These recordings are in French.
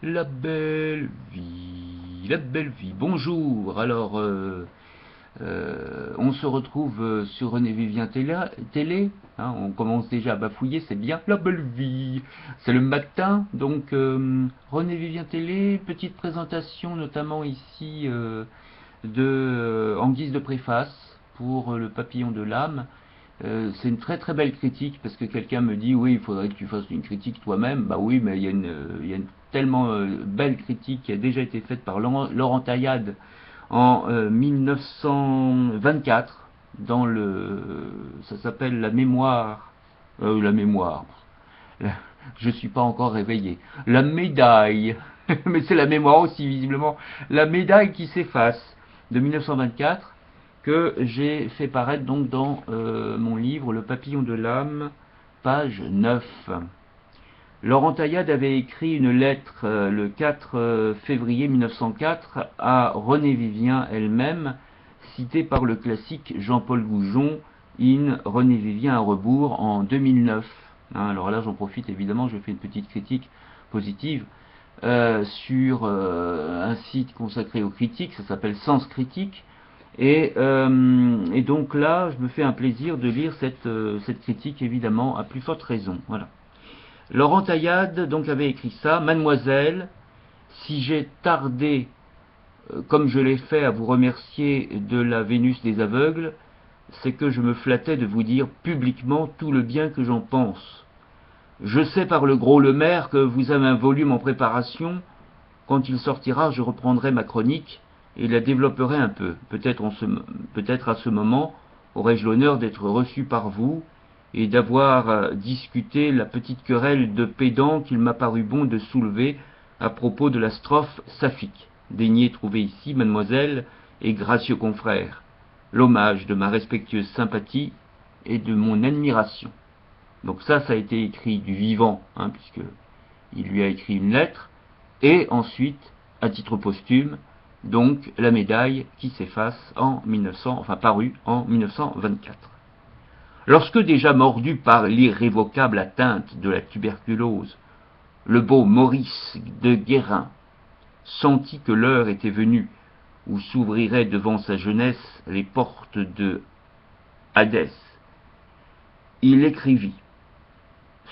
La belle vie, la belle vie. Bonjour. Alors, on se retrouve sur René Vivien Télé. Hein, on commence déjà à bafouiller, c'est bien. La belle vie. C'est le matin, donc René Vivien Télé. Petite présentation, notamment ici en guise de préface pour le Papillon de l'âme. C'est une très très belle critique parce que quelqu'un me dit oui, il faudrait que tu fasses une critique toi-même. Bah oui, mais il y a une tellement belle critique qui a déjà été faite par Laurent Taillade en 1924 dans ça s'appelle la mémoire. Je suis pas encore réveillé. La médaille, mais c'est la mémoire aussi visiblement. La médaille qui s'efface de 1924 que j'ai fait paraître donc dans mon livre Le Papillon de l'âme, page 9. Laurent Taillade avait écrit une lettre le 4 février 1904 à René Vivien elle-même, citée par le classique Jean-Paul Goujon, in René Vivien à rebours en 2009. Hein, alors là, j'en profite évidemment, je fais une petite critique positive sur un site consacré aux critiques, ça s'appelle Sens Critique. Et donc là, je me fais un plaisir de lire cette critique, évidemment, à plus forte raison. Voilà. Laurent Taillade donc avait écrit ça. Mademoiselle, si j'ai tardé, comme je l'ai fait, à vous remercier de la Vénus des aveugles, c'est que je me flattais de vous dire publiquement tout le bien que j'en pense. Je sais par le gros le maire que vous avez un volume en préparation. Quand il sortira, je reprendrai ma chronique et la développerai un peu. Peut-être à ce moment aurai-je l'honneur d'être reçu par vous et d'avoir discuté la petite querelle de pédants qu'il m'a paru bon de soulever à propos de la strophe saphique. Daignez trouver ici, mademoiselle et gracieux confrères, l'hommage de ma respectueuse sympathie et de mon admiration. Donc ça a été écrit du vivant, hein, puisque il lui a écrit une lettre, et ensuite, à titre posthume, donc la médaille qui s'efface en 1900, enfin parue en 1924. Lorsque déjà mordu par l'irrévocable atteinte de la tuberculose, le beau Maurice de Guérin sentit que l'heure était venue où s'ouvriraient devant sa jeunesse les portes de Hadès. Il écrivit: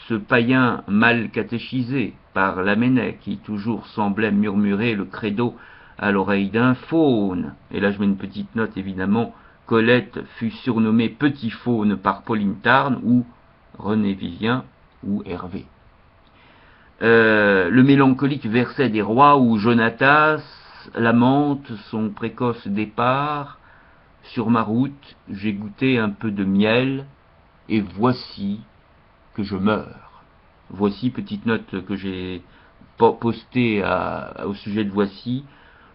ce païen mal catéchisé par Lamennais qui toujours semblait murmurer le credo à l'oreille d'un faune. Et là je mets une petite note évidemment, Colette fut surnommée Petit Faune par Pauline Tarn ou René Vivien ou Hervé. Le mélancolique verset des rois où Jonatas lamente son précoce départ. Sur ma route, j'ai goûté un peu de miel, et voici que je meurs. Voici, petite note que j'ai postée au sujet de voici.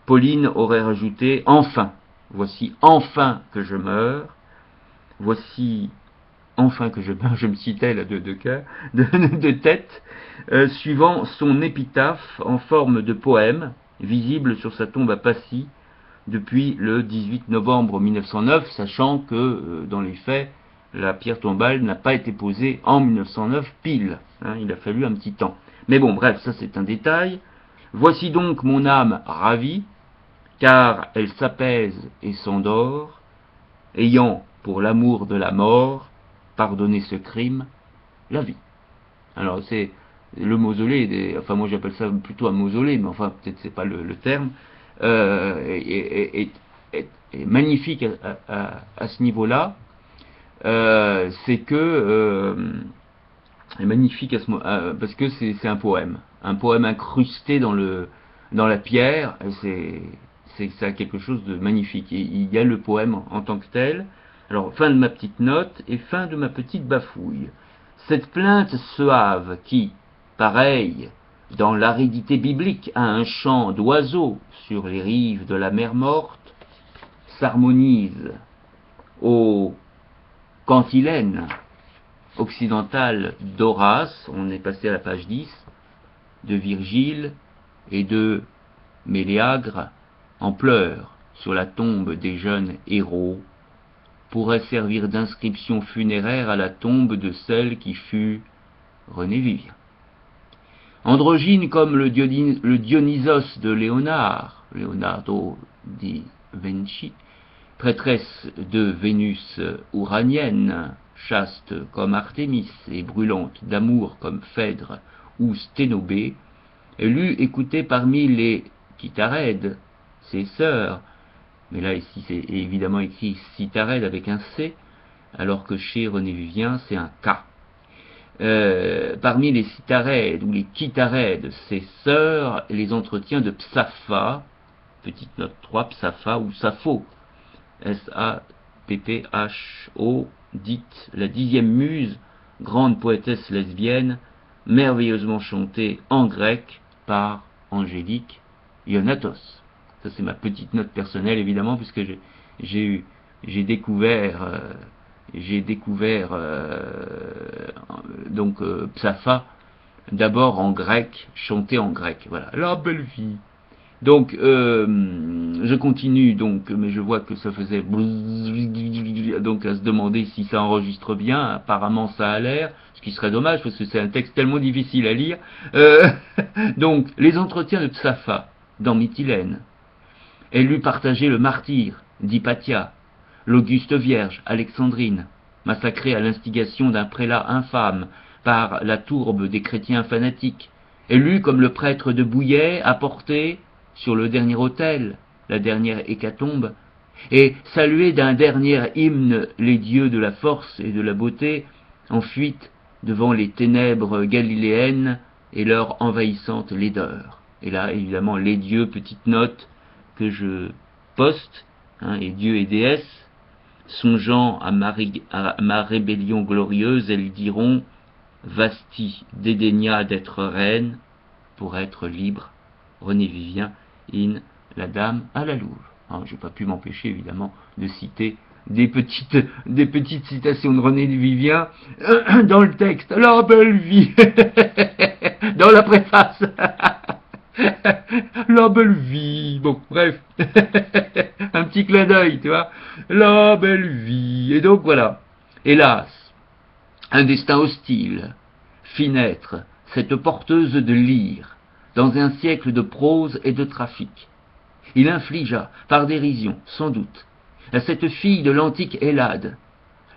Pauline aurait rajouté enfin. Voici enfin que je meurs. Voici enfin que je meurs. Je me citais là de cœur, de tête, suivant son épitaphe en forme de poème, visible sur sa tombe à Passy depuis le 18 novembre 1909, sachant que dans les faits, la pierre tombale n'a pas été posée en 1909 pile. Hein, il a fallu un petit temps. Mais bon, bref, ça c'est un détail. Voici donc mon âme ravie, car elle s'apaise et s'endort, ayant, pour l'amour de la mort, pardonné ce crime, la vie. Alors c'est le mausolée, enfin moi j'appelle ça plutôt un mausolée, mais enfin peut-être c'est pas le terme, est magnifique à ce niveau-là. C'est que est magnifique parce que c'est un poème incrusté dans la pierre. C'est ça quelque chose de magnifique. Et il y a le poème en tant que tel. Alors fin de ma petite note et fin de ma petite bafouille. Cette plainte suave qui, pareil, dans l'aridité biblique, a un chant d'oiseau sur les rives de la mer morte, s'harmonise au cantilène occidentale d'Horace, on est passé à la page 10, de Virgile et de Méléagre en pleurs sur la tombe des jeunes héros, pourrait servir d'inscription funéraire à la tombe de celle qui fut René Vivien. Androgyne comme le Dionysos de Léonard, Leonardo di Vinci, prêtresse de Vénus uranienne, chaste comme Artémis et brûlante d'amour comme Phèdre ou Sténobé, elle eut écouté parmi les Kitharèdes, ses sœurs, mais là ici c'est évidemment écrit Cytharède avec un C, alors que chez René Vivien c'est un K. Parmi les Cytharèdes ou les Kitharèdes, ses sœurs, les entretiens de Psapha, petite note 3, Psapha ou Sappho, S-A-P-P-H-O, dite la 10e muse, grande poétesse lesbienne, merveilleusement chantée en grec par Angélique Ionatos. Ça c'est ma petite note personnelle évidemment, puisque j'ai découvert donc Psapha d'abord en grec, chanté en grec. Voilà, la belle vie. Donc je continue donc, mais je vois que ça faisait donc à se demander si ça enregistre bien. Apparemment ça a l'air, ce qui serait dommage parce que c'est un texte tellement difficile à lire. Donc les entretiens de Psapha dans Mytilène. Elle eut partagé le martyre d'Hypatia, l'auguste vierge Alexandrine, massacrée à l'instigation d'un prélat infâme par la tourbe des chrétiens fanatiques. Elle eut, comme le prêtre de Bouillet, apporté sur le dernier autel, la dernière hécatombe, et salué d'un dernier hymne les dieux de la force et de la beauté, en fuite devant les ténèbres galiléennes et leur envahissante laideur. Et là, évidemment, les dieux, petite note que je poste, et dieux et déesses, songeant à ma rébellion glorieuse, elles diront « Vasti dédaigna d'être reine pour être libre ». René Vivien, in La Dame à la Louve. Je n'ai pas pu m'empêcher, évidemment, de citer des petites citations de René Vivien dans le texte. La belle vie dans la préface. La belle vie. Bon, bref. Un petit clin d'œil, tu vois. La belle vie. Et donc, voilà. Hélas, un destin hostile fit naître cette porteuse de lyre dans un siècle de prose et de trafic. Il infligea, par dérision, sans doute, à cette fille de l'antique Hellade,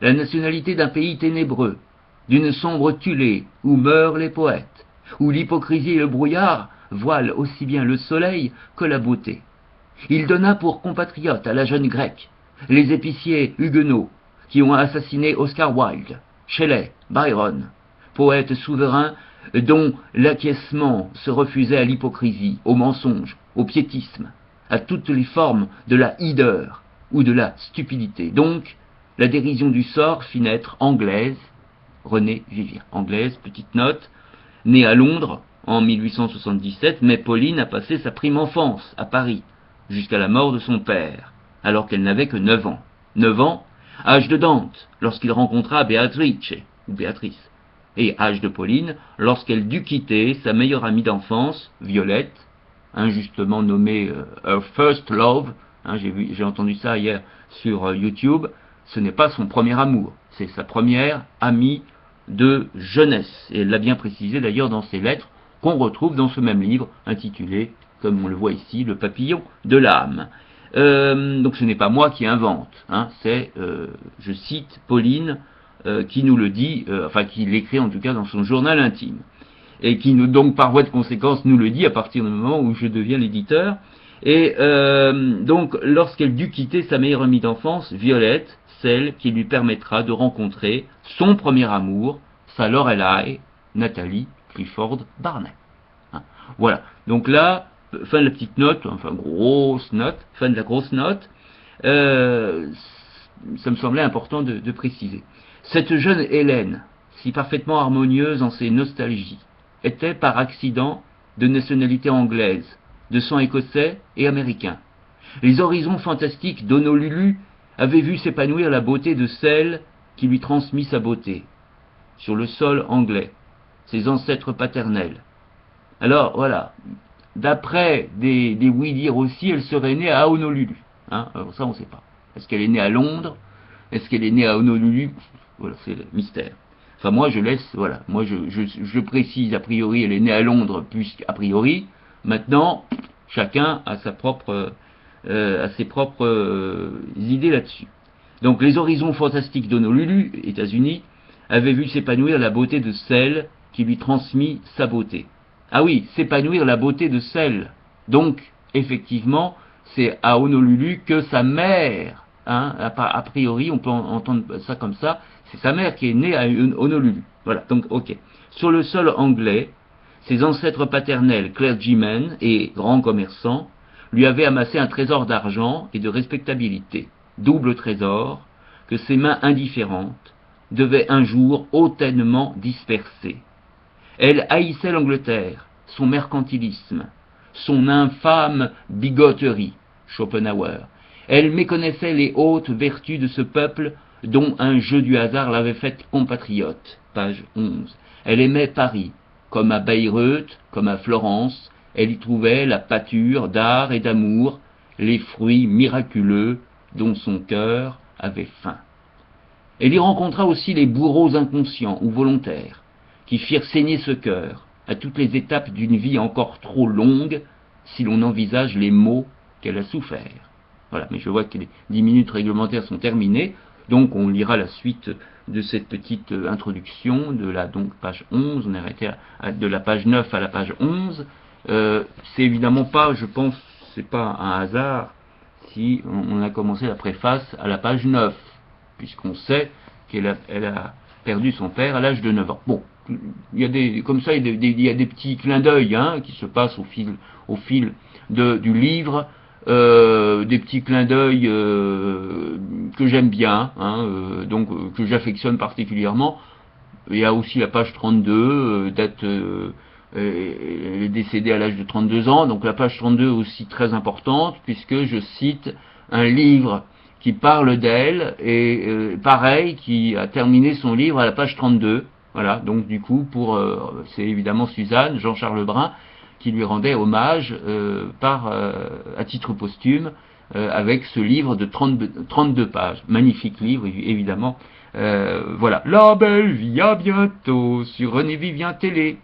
la nationalité d'un pays ténébreux, d'une sombre Thulé où meurent les poètes, où l'hypocrisie et le brouillard voilent aussi bien le soleil que la beauté. Il donna pour compatriotes à la jeune grecque les épiciers huguenots qui ont assassiné Oscar Wilde, Shelley, Byron, poètes souverains dont l'acquiescement se refusait à l'hypocrisie, au mensonge, au piétisme, à toutes les formes de la hideur ou de la stupidité. Donc, la dérision du sort fit naître Anglaise, René Vivien. Anglaise, petite note, née à Londres en 1877, mais Pauline a passé sa prime enfance à Paris, jusqu'à la mort de son père, alors qu'elle n'avait que 9 ans. 9 ans, âge de Dante, lorsqu'il rencontra Béatrice, ou Béatrice, et âge de Pauline, lorsqu'elle dut quitter sa meilleure amie d'enfance, Violette, injustement nommée Her First Love, j'ai entendu ça hier sur YouTube, ce n'est pas son premier amour, c'est sa première amie de jeunesse, et elle l'a bien précisé d'ailleurs dans ses lettres, qu'on retrouve dans ce même livre, intitulé, comme on le voit ici, Le papillon de l'âme. Donc ce n'est pas moi qui invente, c'est, je cite Pauline, qui nous le dit, enfin qui l'écrit en tout cas dans son journal intime, et qui nous, donc par voie de conséquence nous le dit à partir du moment où je deviens l'éditeur. Et donc lorsqu'elle dut quitter sa meilleure amie d'enfance, Violette, celle qui lui permettra de rencontrer son premier amour, sa Lorelai, Nathalie Clifford Barnet. Voilà, donc là, fin de la petite note, enfin grosse note, fin de la grosse note, ça me semblait important de préciser. Cette jeune Hélène, si parfaitement harmonieuse en ses nostalgies, était par accident de nationalité anglaise, de sang écossais et américain. Les horizons fantastiques d'Honolulu avaient vu s'épanouir la beauté de celle qui lui transmit sa beauté, sur le sol anglais, ses ancêtres paternels. Alors voilà, d'après des oui-dire aussi, elle serait née à Honolulu. Alors ça on ne sait pas. Est-ce qu'elle est née à Londres? Est-ce qu'elle est née à Honolulu? Voilà, c'est le mystère. Enfin, moi, je laisse, voilà, moi, je précise, a priori, elle est née à Londres, puisqu'à priori, maintenant, chacun a sa propre, a ses propres idées là-dessus. Donc, les horizons fantastiques d'Honolulu, États-Unis, avaient vu s'épanouir la beauté de celle qui lui transmit sa beauté. Ah oui, s'épanouir la beauté de celle. Donc, effectivement, c'est à Honolulu que sa mère, hein, a priori, on peut entendre ça comme ça, c'est sa mère qui est née à Honolulu. Voilà, donc ok. Sur le sol anglais, ses ancêtres paternels, clergymen et grands commerçants, lui avaient amassé un trésor d'argent et de respectabilité, double trésor que ses mains indifférentes devaient un jour hautainement disperser. Elle haïssait l'Angleterre, son mercantilisme, son infâme bigoterie, Schopenhauer. Elle méconnaissait les hautes vertus de ce peuple dont un jeu du hasard l'avait faite compatriote, page 11. Elle aimait Paris, comme à Bayreuth, comme à Florence, elle y trouvait la pâture d'art et d'amour, les fruits miraculeux dont son cœur avait faim. Elle y rencontra aussi les bourreaux inconscients ou volontaires, qui firent saigner ce cœur à toutes les étapes d'une vie encore trop longue, si l'on envisage les maux qu'elle a soufferts. Voilà, mais je vois que les 10 minutes réglementaires sont terminées, donc on lira la suite de cette petite introduction de la donc page 11, on est arrêté de la page 9 à la page 11. C'est évidemment pas, je pense, c'est pas un hasard si on a commencé la préface à la page 9, puisqu'on sait qu'elle a perdu son père à l'âge de 9 ans. Bon, il y a des, comme ça, il y a des petits clins d'œil hein, qui se passent au fil du livre, des petits clins d'œil que j'aime bien, hein, donc que j'affectionne particulièrement. Il y a aussi la page 32, date, elle est décédée à l'âge de 32 ans, donc la page 32 est aussi très importante, puisque je cite un livre qui parle d'elle, et pareil, qui a terminé son livre à la page 32. Voilà, donc du coup, c'est évidemment Suzanne, Jean-Charles Brun, qui lui rendait hommage à titre posthume, avec ce livre de 32 pages. Magnifique livre, évidemment. Voilà. La belle vie, à bientôt, sur René Vivien Télé.